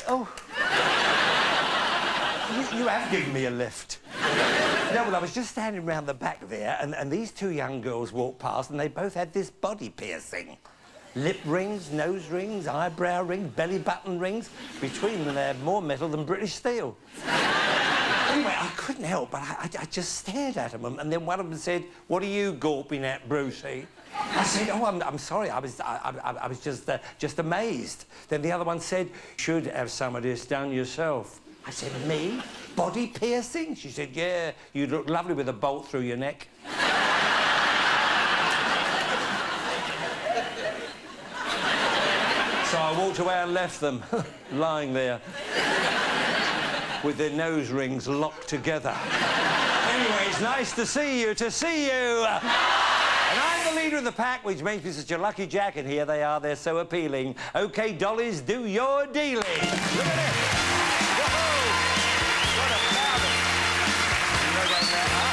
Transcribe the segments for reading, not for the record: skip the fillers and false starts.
Oh, you have given me a lift. No, well, I was just standing round the back there, and these two young girls walked past, and they both had this body piercing. Lip rings, nose rings, eyebrow rings, belly button rings. Between them, they had more metal than British steel. Anyway, I couldn't help, but I just stared at them, and then one of them said, "What are you gawping at, Brucey?" I said, "Oh, I'm sorry. I was just amazed." Then the other one said, "Should have some of this done yourself." I said, "Me? Body piercing?" She said, "Yeah, you'd look lovely with a bolt through your neck." So I walked away and left them, lying there, with their nose rings locked together. Anyway, it's nice to see you, And I'm the leader of the pack, which makes me such a lucky jack, and here they are, they're so appealing. OK, dollies, do your dealing. Look at this. Whoa! What a powder. You know about that, huh?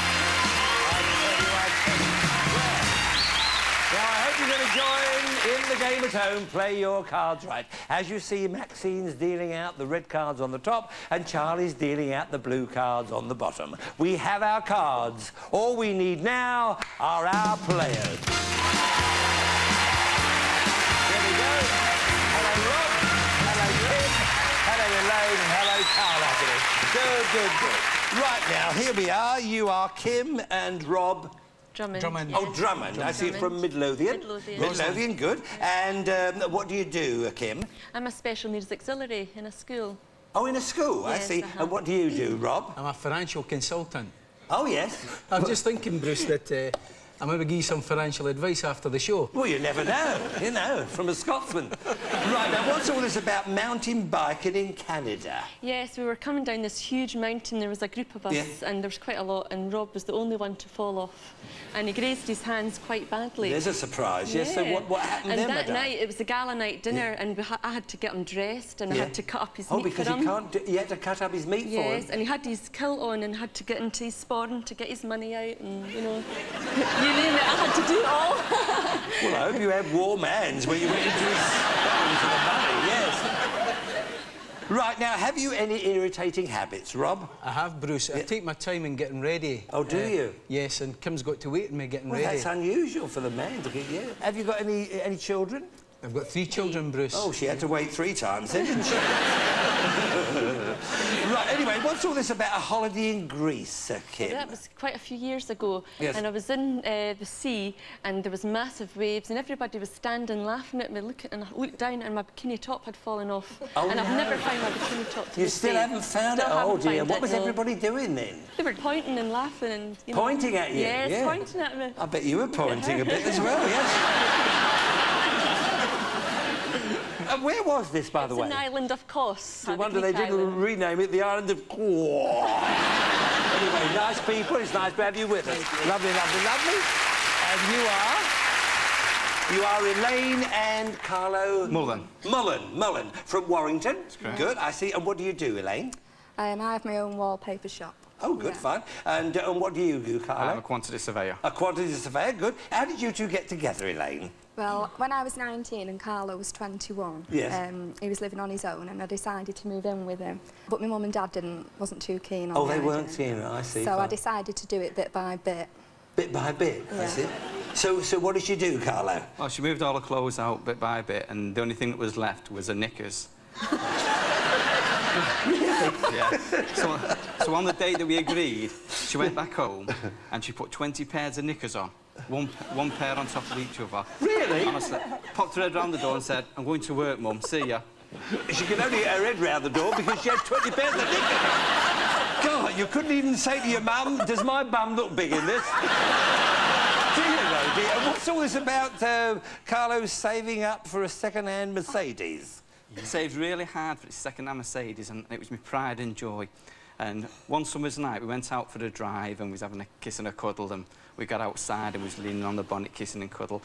Now, I hope you're going to join in the game at home. Play your cards right. As you see, Maxine's dealing out the red cards on the top, and Charlie's dealing out the blue cards on the bottom. We have our cards. All we need now are our players. There we go. Hello, Rob. Hello, Kim. Hello, Elaine. Hello, Carl. Good. Right now, here we are. You are Kim and Rob. Drummond. Yeah. Oh, Drummond. I see, from Midlothian. Midlothian, good. And what do you do, Kim? I'm a special needs auxiliary in a school. Oh, in a school? Yes, I see. And what do you do, Rob? I'm a financial consultant. Oh, yes. I'm just thinking, Bruce, that I maybe give you some financial advice after the show. Well, you never know, from a Scotsman. Right, now, what's all this about mountain biking in Canada? Yes, we were coming down this huge mountain. There was a group of us, and there was quite a lot, and Rob was the only one to fall off. And he grazed his hands quite badly. There's a surprise, yes. So what happened then, that night, it was a gala night dinner, and I had to get him dressed, and I had to cut up his meat because for him. You had to cut up his meat for him? Yes, and he had his kilt on and had to get into his sporran to get his money out, and, you know, you name it, I had to do it all. Well, I hope you had warm hands when you went into his sporran for the money, yes. Right, now, have you any irritating habits, Rob? I have, Bruce. I take my time in getting ready. Oh, do you? Yes, and Kim's got to wait on me getting ready. Well, that's unusual for the man to get, yeah. Have you got any children? I've got 3 children, Bruce. Oh, she had to wait 3 times then, didn't she? Right, anyway, what's all this about a holiday in Greece, Kim? Well, that was quite a few years ago, yes. And I was in the sea, and there was massive waves, and everybody was standing laughing at me, and I looked down, and my bikini top had fallen off. Oh, and no. I've never found my bikini top to You this still day. haven't found it? Oh, dear. What was everybody doing then? They were pointing and laughing and, you know... Pointing at you? Yes, yeah. pointing at me. I bet you were pointing a bit as well, yes. Where was this, by the way? It's an island of Kos. No wonder they didn't rename it the island of Kos. Anyway, nice people. It's nice to have you with us. Lovely, lovely, lovely. And you are Elaine and Carlo... Mullen, from Warrington. Good, I see. And what do you do, Elaine? I have my own wallpaper shop. Oh, good, fine. And what do you do, Carlo? I'm a quantity surveyor. A quantity surveyor, good. How did you two get together, Elaine? Well, when I was 19 and Carlo was 21, yes. He was living on his own, and I decided to move in with him. But my mum and dad wasn't too keen on it. Oh, they weren't keen, I see. So I decided to do it bit by bit. Bit by bit, yeah. I see. So what did she do, Carlo? Well, she moved all the clothes out bit by bit, and the only thing that was left was the knickers. Yeah. So on the day that we agreed, she went back home and she put 20 pairs of knickers on. One pair on top of each other. Really? Honestly. Popped her head round the door and said, "I'm going to work, Mum. See ya." She could only get her head round the door because she had 20 pairs of knickers. God, you couldn't even say to your mum, "Does my bum look big in this?" Do you know, dear? What's all this about Carlo saving up for a second-hand Mercedes? He saved really hard for his second-hand Mercedes, and it was my pride and joy. And one summer's night, we went out for a drive, and we was having a kiss and a cuddle, and we got outside and was leaning on the bonnet, kissing and cuddle,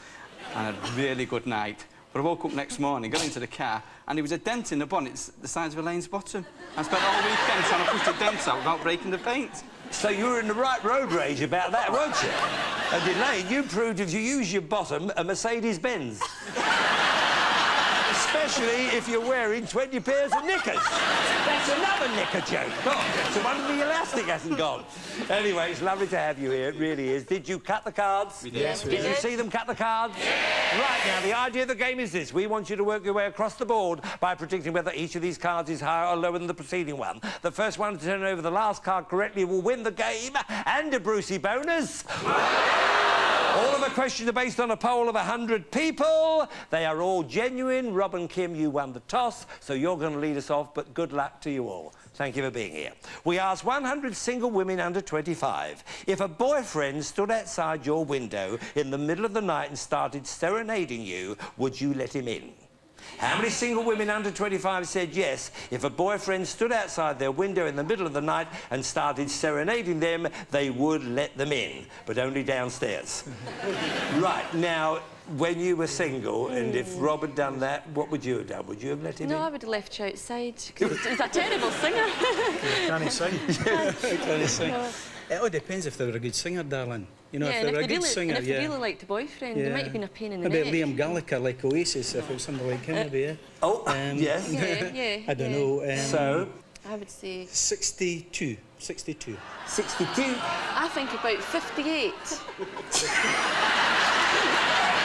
and had a really good night. But I woke up next morning, got into the car, and there was a dent in the bonnet the size of Elaine's bottom. I spent all weekend trying to push the dent out without breaking the paint. So you were in the right road rage about that, weren't you? And Elaine, you proved if you use your bottom, a Mercedes-Benz. Especially if you're wearing 20 pairs of knickers. That's another knicker joke. Oh, it's a wonder the elastic hasn't gone. Anyway, it's lovely to have you here. It really is. Did you cut the cards? We did. Yes, we Did you see them cut the cards? Right, now, the idea of the game is this. We want you to work your way across the board by predicting whether each of these cards is higher or lower than the preceding one. The first one to turn over the last card correctly will win the game and a Brucey bonus. All of the questions are based on a poll of 100 people. They are all genuine. Rob and Kim, you won the toss, so you're going to lead us off, but good luck to you all. Thank you for being here. We asked 100 single women under 25. If a boyfriend stood outside your window in the middle of the night and started serenading you, would you let him in? How many single women under 25 said yes? If a boyfriend stood outside their window in the middle of the night and started serenading them, they would let them in, but only downstairs. Right, now, when you were single, and if Rob had done that, what would you have done? Would you have let him in? No, I would have left you outside, because he's a terrible singer. Can he sing? Can he sing? No. It all depends if they were a good singer, darling. You know, Yeah, if they and were a if good they singer, really, and if they really liked the boyfriend, they might have been a pain in the Maybe neck. Liam Gallagher, like Oasis, if it was somebody like him, maybe, yeah. Oh, yes. Yeah, I don't know. So? I would say... 62. 62. 62. I think about 58.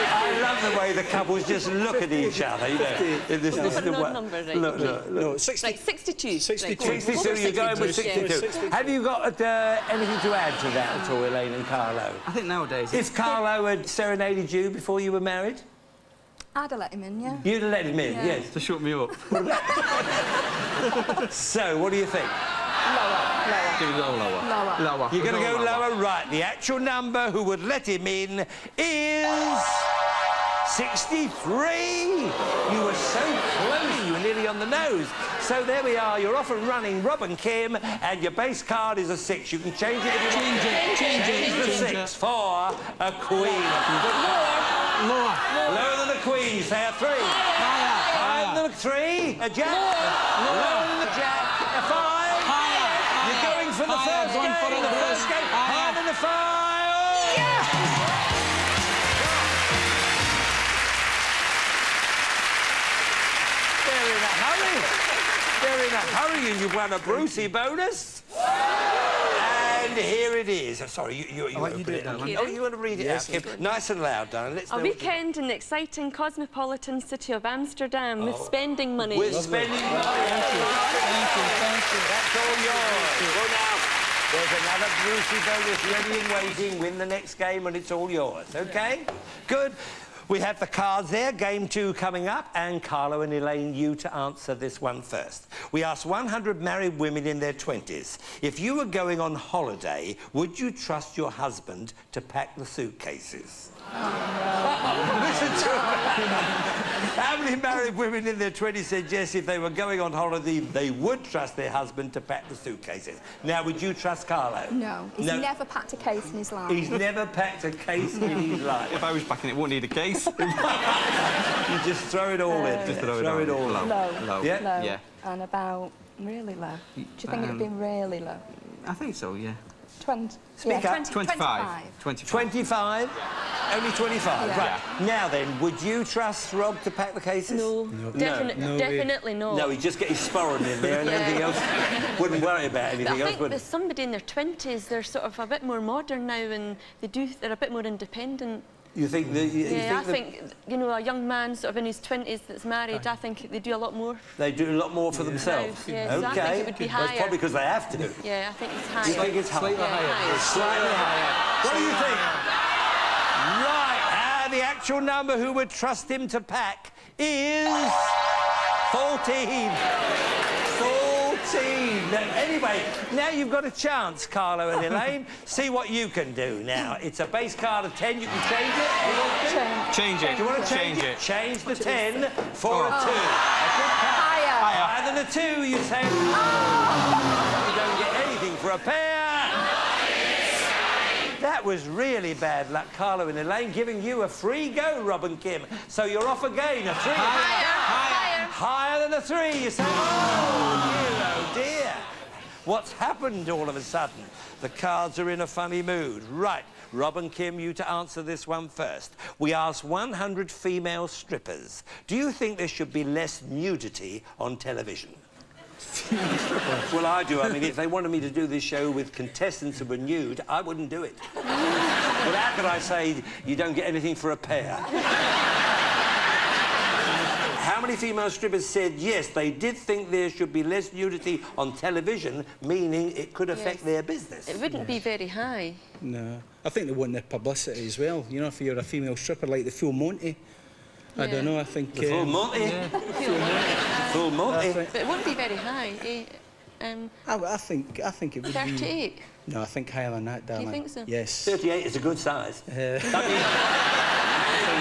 I love the way the couples just look at each other, you know. In this, No, this is the no way- number, right, Look, okay. look, look. No, 60. Right, 62. 62. Right, 62, you're going with 62. 62. Have you got anything to add to that at all, Elaine and Carlo? I think nowadays... If Carlo had serenaded you before you were married, I'd have let him in, yeah. you'd have let him in, Yeah. yes. To shut me up. So, what do you think? Give it a go lower. Lower. You're going to go lower, right. The actual number who would let him in is... 63! You were so close, you were nearly on the nose. So there we are, you're off and running, Rob and Kim, and your base card is a 6. You can change it if you want. Change the 6 for a queen. Lower. Lower than a queen, you say a 3. Higher than a 3, a jack. Lower than a jack, a 5. You're going for the first game, the first game. Higher than a 5. Oh, yeah! They're in a hurry, and you've won a Brucey bonus. And here it is. Oh, sorry, you let you do open it, darling. Oh, you want to read it Yes, out, Kim? Nice and loud, darling. Let's A know weekend in the exciting cosmopolitan city of Amsterdam with spending money. We're spending money. Thank you. That's all yours. Well, now, there's another Brucey bonus ready and waiting. Win the next game, and it's all yours. OK? Good. We have the cards there, game 2 coming up, and Carlo and Elaine, you to answer this one first. We asked 100 married women in their 20s, if you were going on holiday, would you trust your husband to pack the suitcases? Listen to How many married women in their 20s said yes, if they were going on holiday, they would trust their husband to pack the suitcases? Now, would you trust Carlo? No. He's never packed a case in his life. He's never packed a case in his life. If I was packing it, wouldn't need a case. You just throw it all in. Just throw it all in. Low. Yeah? Low. Yeah. And about really low. Do you think it'd be really low? I think so, yeah. 20. Speak up. 25. 25? Only 25, Yeah. right. Now then, would you trust Rob to pack the cases? No. Definitely no. No, he'd just get his sporran in there and Yeah. anything else. Wouldn't worry about But anything I else, think would with somebody in their 20s, they're sort of a bit more modern now, and they're a bit more independent. you think that... I think, you know, a young man sort of in his 20s that's married, I think they do a lot more. They do a lot more for themselves. Yeah, so I OK. think it would be Well, it's higher. probably because they have to. Yeah, I think it's higher. You think it's higher? Slightly higher. Slightly higher. What do you think? Right, the actual number who would trust him to pack is 14. 14. Now, anyway, now you've got a chance, Carlo and Elaine. See what you can do now. It's a base card of 10. You can change it. You want to? Change it. Do you want to change it? Change the 10 for a 2. A good card. Higher than a 2, you say. You don't get anything for a pair. That was really bad luck, Carlo and Elaine, giving you a free go, Rob and Kim. So you're off again, a 3. Higher than a 3, you say. Oh, dear. What's happened all of a sudden? The cards are in a funny mood. Right, Rob and Kim, you to answer this one first. We asked 100 female strippers, do you think there should be less nudity on television? Well, I do. I mean, if they wanted me to do this show with contestants who were nude, I wouldn't do it. But how could I say you don't get anything for a pair? How many female strippers said yes, they did think there should be less nudity on television, meaning it could affect their business? It wouldn't be very high. No. I think they want the publicity as well. You know, if you're a female stripper like the Full Monty. I don't know, I think... The Full Monty? Yeah. Full Monty. But it wouldn't be very high, eh? I think it would 38? be... No, I think higher than that, darling. You think so? Yes. 38 is a good size. That means...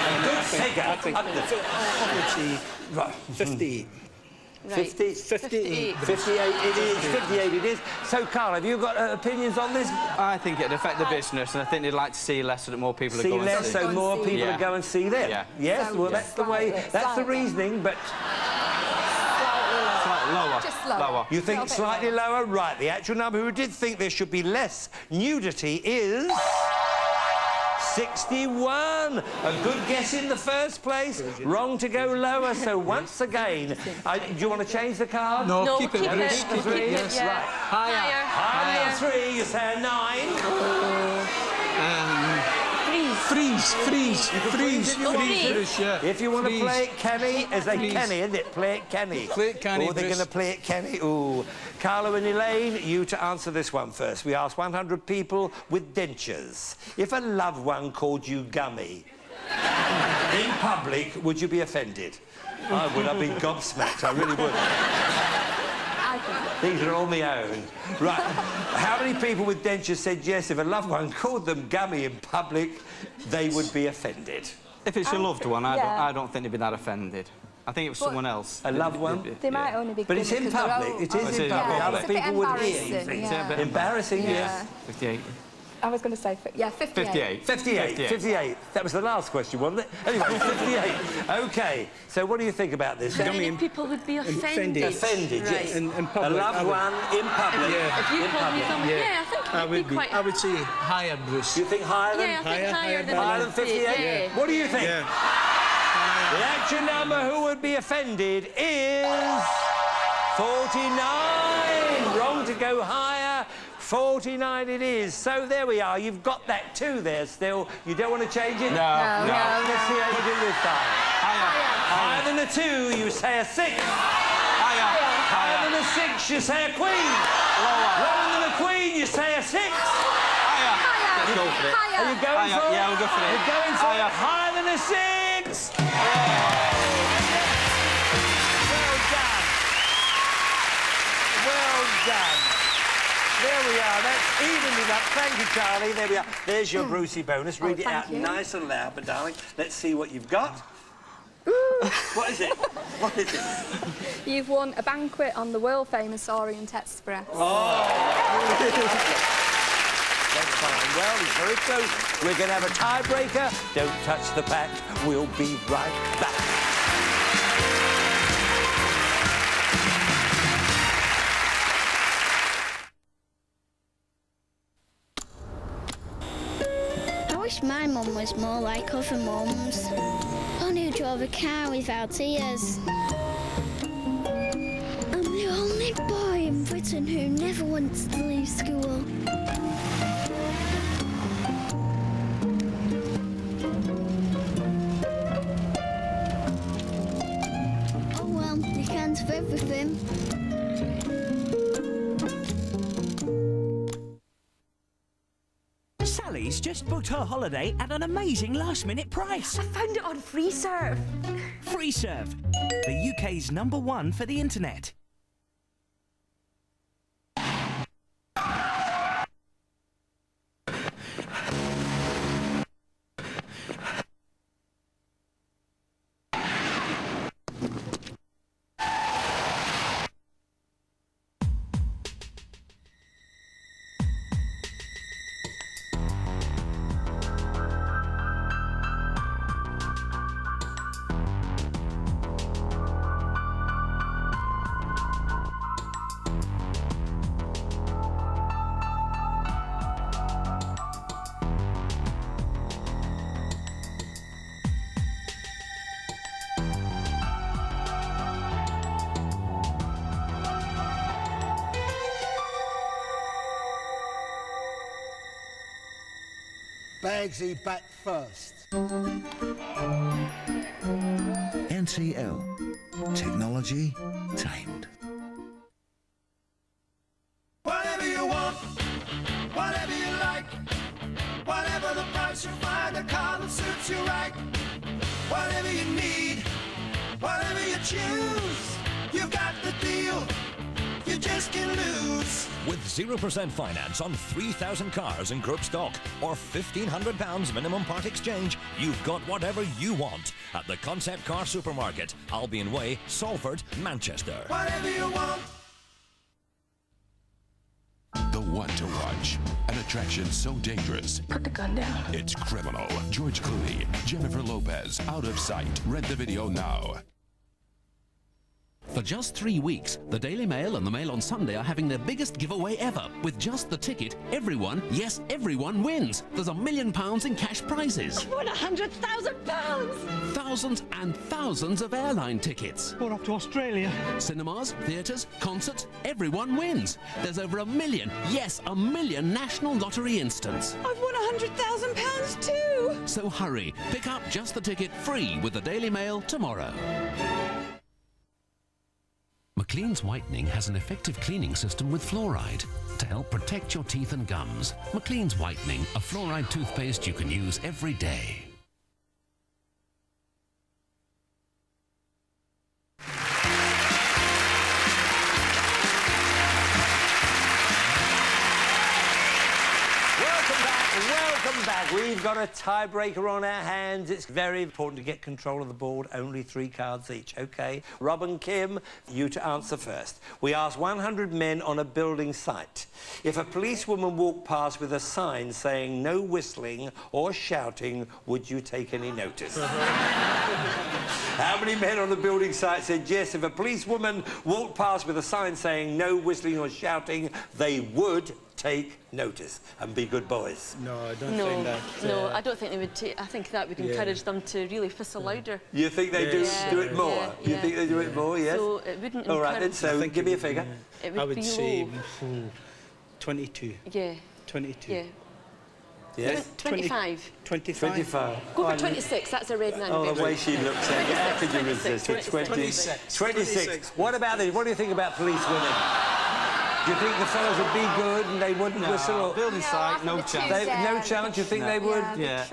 a good figure. I would say... Right. 58. Right. 50? 58. 58 it is. 58 it is. So, Carl, have you got opinions on this? I think it'd affect the business, and I think they'd like to see less so that more people are See going less, to see. so more people Yeah. will go and see them. Yeah. Yes, So well, that's the way, that's the reasoning, but Slightly lower. Just lower. you think Little bit slightly lower. lower? Right, the actual number who did think there should be less nudity is... 61. A good guess in the first place. Wrong to go lower, so once again... do you want to change the card? No, No, keep it. keep it. Bruce. Keep it, Yes. yeah. Right. Higher. Higher 3, you say a 9. Freeze. freeze if you want. Bruce, yeah. If you want to Freeze. play it Kenny, as a Freeze. Kenny, isn't it? Play it Kenny. Play it Kenny, Oh, they're Bruce. going to play it Kenny. Ooh. Carlo and Elaine, you to answer this one first. We asked 100 people with dentures. If a loved one called you Gummy in public, would you be offended? I would. I'd be gobsmacked. I really would. These are all my own. Right. How many people with dentures said yes, if a loved one called them Gummy in public, they would be offended? If it's your loved one, I don't think they'd be that offended. I think it was someone else. A loved one? They might only be... But it's in public. It is in public. Yeah, Other it's a bit people would hear, you embarrassing, think. yeah. Embarrassing, yes. Yeah. 58. I was going to say, 58. 58. That was the last question, wasn't it? Anyway, 58. OK. So what do you think about this? How many people would be offended? Offended, right. yes. In A public. loved one in public. Yeah. If you In called me public. someone... Yeah, I think it would be quite... I would say higher, Bruce. You think higher than... Yeah, I think higher than... Higher than 58? Yeah. What do you think? Yeah. The actual number who would be offended is 49. Wrong to go higher. 49 it is. So there we are. You've got that 2 there still. You don't want to change it? No. Let's see how you do this time. Higher than a 2, you say a 6. Higher than a 6, you say a queen. Lower than a queen, you say a 6. Let's go for it. Are you going for it? Yeah, we'll go for it. You're going for it. Higher. Higher than a 6. Well done. There we are. That's evened it up. Thank you, Charlie. There we are. There's your Brucey bonus. Read it out thank you. nice and loud, but darling, let's see what you've got. What is it? What is it? You've won a banquet on the world-famous Orient Express. That's fine. Well, it's very close. We're going to have a tiebreaker. Don't touch the pack. We'll be right back. I wish my mum was more like other mums. One who drove a car without ears. I'm the only boy in Britain who never wants to leave school. Oh well, you can't have everything. Sally's just booked her holiday at an amazing last-minute price. I found it on FreeServe. FreeServe, the UK's #1 for the internet. Bagsy back first. NCL. Technology tamed. Whatever you want, whatever you like, whatever the price, you'll find a car that suits you right. Whatever you need, whatever you choose, you've got the deal. You just can lose. With 0% finance on 3,000 cars in group stock or £1,500 minimum part exchange, you've got whatever you want at the Concept Car Supermarket, Albion Way, Salford, Manchester. Whatever you want. The one to watch. An attraction so dangerous. Put the gun down. It's criminal. George Clooney, Jennifer Lopez, Out of Sight. Rent the video now. For just 3 weeks, the Daily Mail and the Mail on Sunday are having their biggest giveaway ever. With just the ticket, everyone, yes, everyone wins. There's £1 million in cash prizes. I've won £100,000. Thousands and thousands of airline tickets. We're off to Australia. Cinemas, theatres, concerts, everyone wins. There's over 1 million, yes, 1 million National Lottery instants. I've won £100,000 too. So hurry, pick up just the ticket free with the Daily Mail tomorrow. McLean's Whitening has an effective cleaning system with fluoride to help protect your teeth and gums. McLean's Whitening, a fluoride toothpaste you can use every day. Welcome back. We've got a tiebreaker on our hands. It's very important to get control of the board. Only 3 cards each, OK? Rob and Kim, you to answer first. We asked 100 men on a building site. If a policewoman walked past with a sign saying no whistling or shouting, would you take any notice? How many men on the building site said yes? If a policewoman walked past with a sign saying no whistling or shouting, they would take notice and be good boys. No, I don't think that... No, I don't think they would take... I think that would encourage them to really whistle louder. You think they do it more? Yeah, you think they do it more, yes? So it wouldn't... All right, then, so give me a figure. It would I would be say low. 22. Yeah. 22. Yeah. Yes? 25. 25. Go for 26, that's a red number. Oh, the way she looks at it. How could you resist it? 26. What about this? What do you think about police women? Do you think the fellas would be good and they wouldn't whistle? Or... Building site, no chance. No chance? You think they would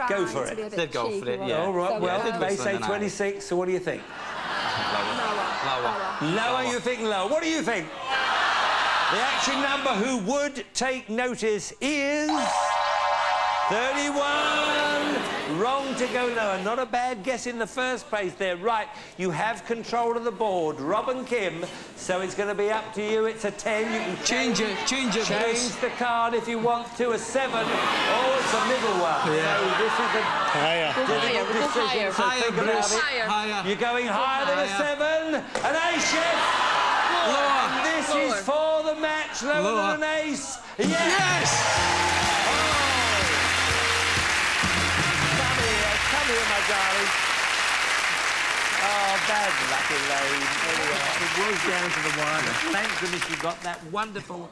go for it? They'd go for it, yeah. All right, well, Yeah, they say 26, so what do you think? Lower, you think lower. What do you think? The actual number who would take notice is... 31! Wrong to go lower. Not a bad guess in the first place there. Right, you have control of the board, Rob and Kim, so it's going to be up to you. It's a 10. You can change the card if you want to. A 7. Oh, it's a middle one. Yeah. So this is a difficult decision. So think about it. Higher. You're going higher than a 7. An ace, chef. Lower. And this is for the match. Lower than an ace. Yes! Come here, my darling. Oh, bad luck, Elaine. It was down to the wire. Thank goodness you got that wonderful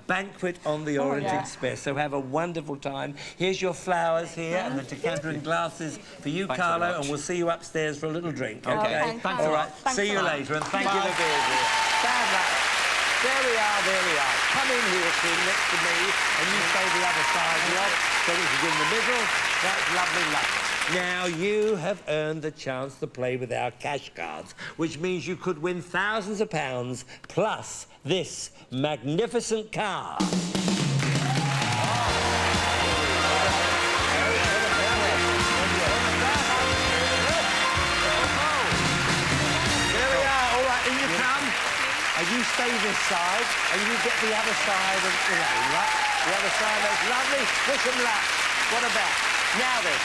banquet on the Orient Express. So have a wonderful time. Here's your flowers here and the decanter and glasses for you, Carlo, and we'll see you upstairs for a little drink. OK? Thanks All right. See you later, and thank you for being here. Bad luck. There we are. Come in here, Tim, next to me, and you stay the other side, Rob. So this is in the middle. That's lovely luck. Now, you have earned the chance to play with our cash cards, which means you could win thousands of pounds, plus this magnificent car. There we are. All right, in you come. And you stay this side, and you get the other side of Elaine, right? The other side, that's lovely. Wish them luck. What about? Now then.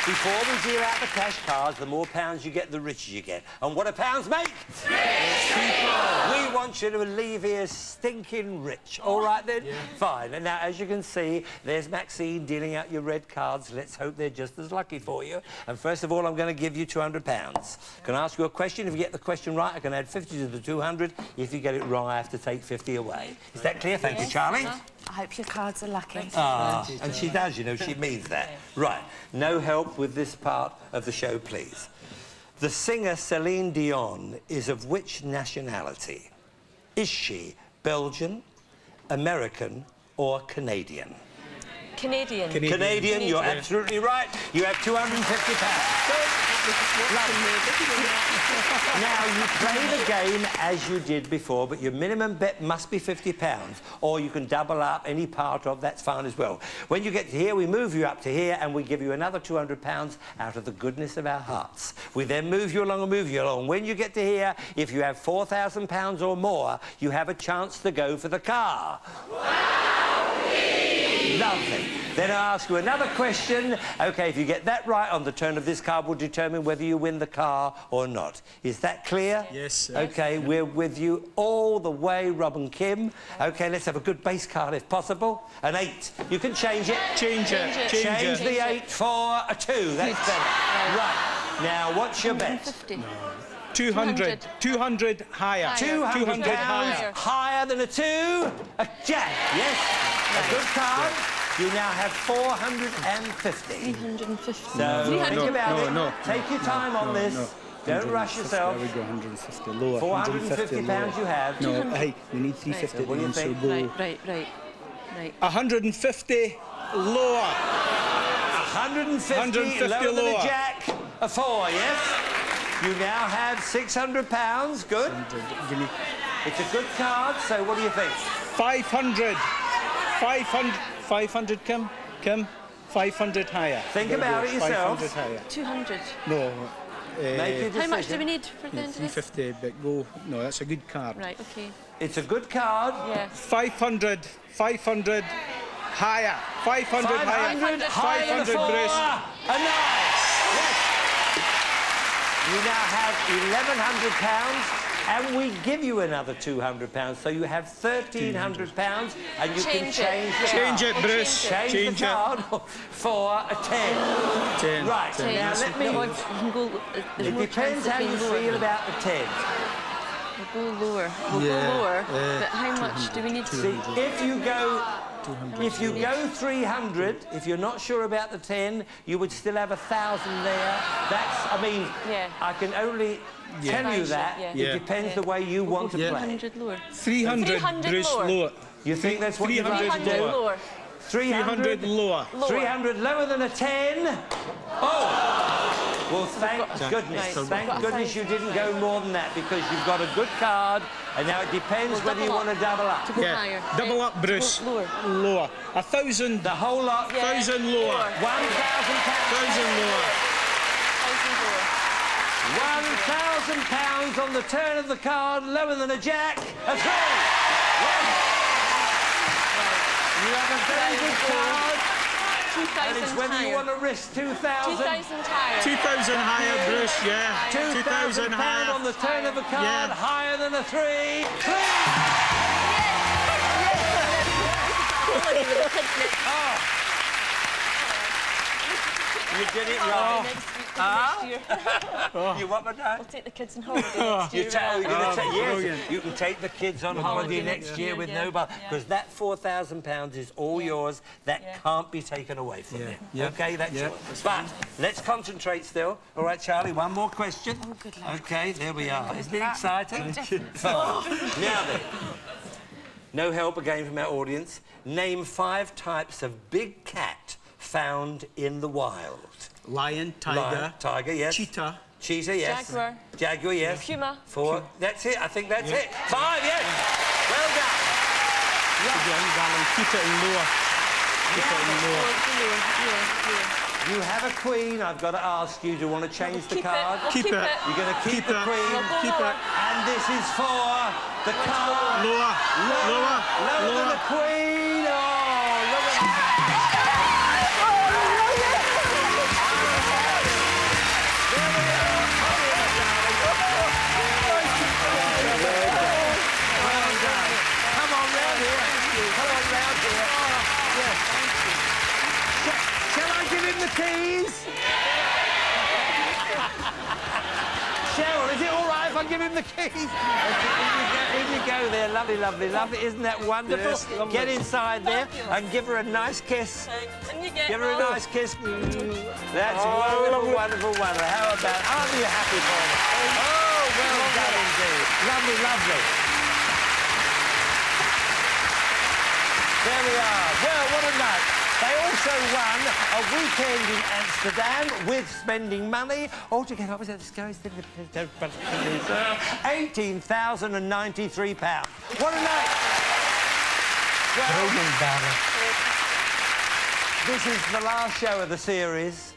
Before we deal out the cash cards, the more pounds you get, the richer you get. And what do pounds make? Rich people! We want you to leave here stinking rich. All right, then? Yeah. Fine. And now, as you can see, there's Maxine dealing out your red cards. Let's hope they're just as lucky for you. And first of all, I'm going to give you £200. Can I ask you a question? If you get the question right, I can add 50 to the 200. If you get it wrong, I have to take 50 away. Is that clear? Thank you, Charlie. I hope your cards are lucky. Ah, and she does, you know, she means that. Right, no help with this part of the show, please. The singer Celine Dion is of which nationality? Is she Belgian, American, or Canadian? Canadian. Canadian, you're absolutely right. You have £250. Now, you play the game as you did before, but your minimum bet must be £50, or you can double up any part of, that's fine as well. When you get to here, we move you up to here, and we give you another £200 out of the goodness of our hearts. We then move you along and move you along. When you get to here, if you have £4,000 or more, you have a chance to go for the car. Lovely. Then I'll ask you another question. OK, if you get that right on the turn of this card, will determine whether you win the car or not. Is that clear? Yes, sir. OK, we're with you all the way, Rob and Kim. OK, let's have a good base card if possible. An 8. You can change it. Change it. Change the 8 for a 2. That's better. Right. Now, what's your bet? 150. 200. 200 higher. 200 higher. Higher than a 2. A jack. Yes. A good card. You now have 450. 350. So think about it. No. Take your time on this. Don't rush yourself. There we go, 150 lower. 450 pounds lower. you have. No, hey, we need 350 What do you think? Right. 150 lower. 150 lower than a jack. A 4, yes? You now have £600. Good. It's a good card, so what do you think? 500. 500, Kim. 500 higher. Think about it yourself. 500 higher. 200. No. Make your decision. How much do we need for the end of this? 350, but go. No, that's a good card. Right, OK. It's a good card. Yeah. 500 higher. 500 higher. 500 Bruce. A nice. Yes. You now have £1,100. And we give you another £200, so you have £1,300, and you can change the Change card. it, Bruce. Change the card for a 10. 10. Right, 10. now let me... It depends how you feel about the 10. We'll go lower. We'll go lower, but how much do we need to... See, if you go 300, if you're not sure about the 10, you would still have 1,000 there. That's, I mean, I can only tell you that. It depends the way you want to play. 300 lower. 300 Bruce lower. You think that's what you'd like to do? Lower. 300 lower. 300 lower than a 10. Oh! Well, thank goodness. Thank goodness you didn't go more than that, because you've got a good card, and now it depends whether you want to double up. Double up, Bruce. Lower. 1,000. The whole lot. 1,000 lower. £1,000. 1,000 lower. £1,000 on the turn of the card, lower than a jack. A 3. Yes. You have a very good card. 2,000 and it's whether higher. you want to risk 2,000. 2,000 higher. 2,000 higher, Bruce, yeah. 2,000 higher on the turn of a card, higher than a 3. 3! You did it right. You what, madame? We'll take the kids on holiday next year. Yes, you can take the kids on holiday next year with no bar, because that £4,000 is all yours. That can't be taken away from you. OK, that's yours. But let's concentrate still. All right, Charlie, one more question. Oh, good luck. OK, there we are. Isn't it exciting? Now then, no help again from our audience. Name 5 types of big cat found in the wild. Lion, tiger. Tiger, yes. Cheetah. Cheetah, yes. Jaguar. Jaguar, yes. Puma. 4. That's it. I think that's it. 5, yes. Well done. Keep it in lower. Keep it in lower. You have a queen. I've got to ask you, do you want to change the card? Keep it. You're going to keep the queen. Keep it. And this is for the card. Lower. Lower than the queen. Oh, look at that. Keys? Cheryl, is it all right if I give give him the keys. In you go there. Lovely, lovely, lovely. Isn't that wonderful? Yes, lovely. Get inside there and give her a nice kiss. Give her a nice kiss. That's wonderful, wonderful, wonderful. How about, aren't you happy for them? Oh, well done indeed. Lovely, lovely. There we are. Well, what a night. They also won a weekend in Amsterdam with spending money. Altogether, what was that? £18,093. What a night. Well, this is the last show of the series.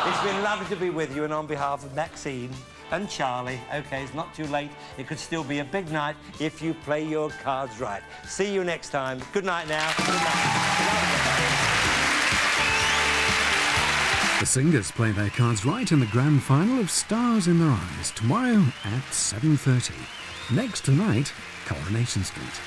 It's been lovely to be with you, and on behalf of Maxine and Charlie, OK, it's not too late. It could still be a big night if you play your cards right. See you next time. Good night now. Good night. The singers play their cards right in the grand final of Stars in Their Eyes tomorrow at 7:30. Next tonight, Coronation Street.